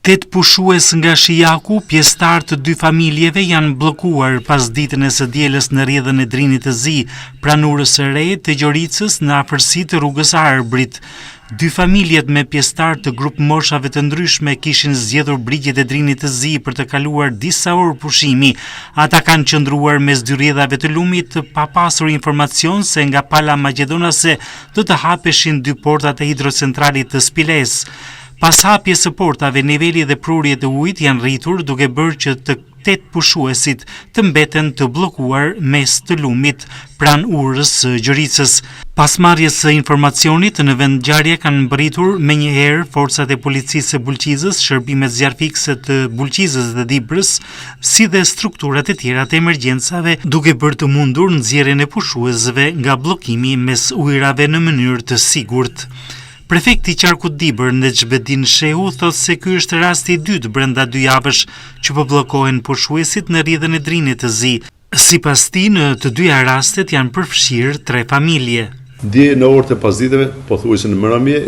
8 pushues nga Shijaku, pjesëtar të 2 familjeve janë bllokuar pas ditën e së dielës në rrjedhën e Drinit të Zi, pranurës së re të Gjoricës në afërsi të rrugës Arbrit. 2 familjet me pjesëtar të grup moshave të ndryshme kishin zgjedhur brigjet e Drinit të Zi për të kaluar disa orë pushimi. Ata kanë qëndruar mes 2 rrjedhave të lumit pa pasur informacion se nga pala maqedonase do të hapeshin 2 portat e hidrocentralit të Spiles. Pas hapjes së portave, niveli dhe prurjet e ujit janë rritur duke bërë që të 8 pushuesit të mbeten të bllokuar mes të lumit pranë urës së Gjoricës. Pas marrjes së informacionit në vend ngjarje kanë mbërritur menjëherë forcat e policisë së Bulqizës, shërbimet zjarfikse të Bulqizës dhe Dibrës, si dhe strukturat e tjera të emergjencave, duke bërë të mundur nxjerrjen e pushuesve nga bllokimi mes ujrave në mënyrë të sigurt. Prefekti i Qarkut Dibër, Nexhbedin Shehu, thot se ky është rasti i dytë brenda 2 javësh që po bllokohen pushuesit në rrjedhën e Drinit të Zi. Sipas tij, në të 2 rastet janë përfshirë 3 familje. Dje në orët e pasditteve, pothuajse në Mëramje,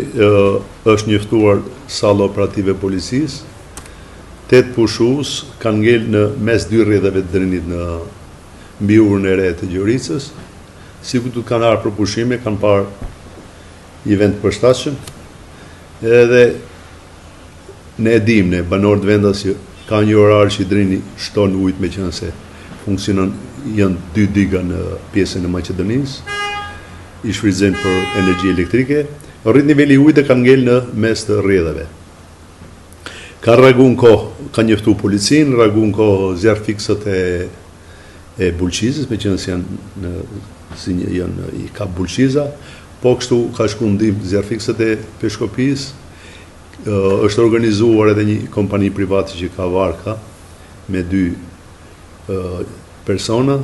është njoftuar salla operative e policisë. 8 pushues kanë ngel në mes 2 rrjedhave të Drinit në mbi urën e re të Gjoricës. Sikur të kanë ardhur për pushime, kanë parë i vend përshtatshëm, edhe ne dim ne banorët vendas që ka një orar që Drini shton ujt me qenë se funksionon janë 2 diga në pjesën e Maqedonisë, i shfrytëzojnë për energji elektrike, rrit niveli i ujit kanë ngel në mes të rrjedhave. Ka reaguar kohë, ka njoftuar policinë, reaguar kohë zjarrfiksët e Bulqizës, me qenë se janë i kap Bulqiza. Po kështu ka shku ndihmë zjarrfiksët e Peshkopisë, është organizuar edhe një kompani private që ka varka me 2 persona,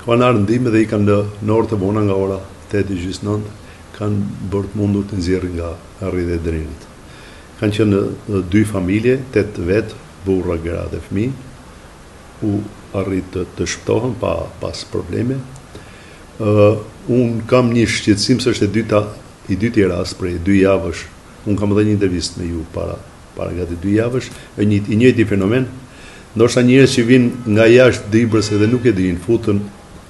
kanë ardhur ndihmë dhe i kanë në orë të vona nga ora 8:29 kanë bërë të mundur të nxjerrin nga rrjedhja e Drinit. Kanë qenë 2 familje, 8 vet, burra, gra dhe fëmijë, u arrit të shpëtohen pas probleme. Unë kam një shqetësim se është i dyti rast prej 2 javësh. Unë kam edhe një intervistë me ju para gati 2 javësh, i njëjti fenomen. Ndoshta njerëz që vinë nga jashtë Dibrës edhe nuk e dinë, futen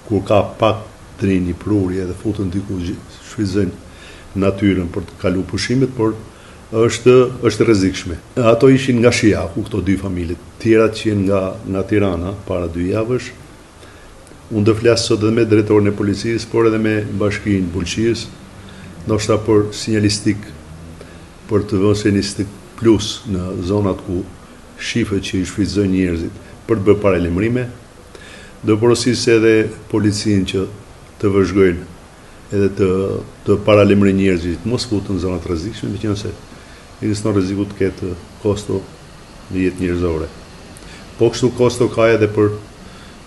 kur ka pak drini, prurje dhe futen diku shfrytëzojnë natyrën për të kaluar pushimet, por është rrezikshme. Ato ishin nga Shijaku, këto 2 familje, tjerat që janë nga Tirana para 2 javësh. Unë do flasë sot edhe me drejtorin e policisë, por edhe me bashkinë Bulqizës, ndoshta për sinjalistik, për të vënë sinjalistik plus në zonat ku shifet që i shfrytëzojnë njerëzit për të bërë paralajmërime, do porosisë edhe policinë që të vëzhgojnë edhe të paralajmërojnë njerëzit, mos futen në zonat rrezikshme, meqenëse ekziston rreziku të ketë kosto në jetë njerëzore. Po kështu kosto ka edhe për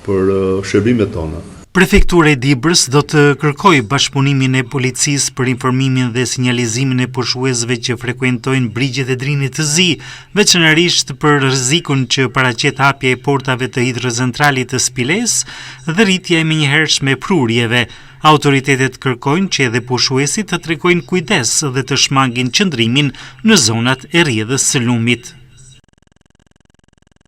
shërbimet tona. Prefektura e Dibrës do të kërkojë bashkëpunimin e policisë për informimin dhe sinjalizimin e pushuesve që frekuentojnë brigjet e Drinit të Zi, veçanërisht për rrezikun që paraqet hapja e portave të hidrocentralit të Spiles dhe rritja e menjëhershme e prurjeve. Autoritetet kërkojnë që edhe pushuesit të tregojnë kujdes dhe të shmangin qëndrimin në zonat e rrjedhës së lumit.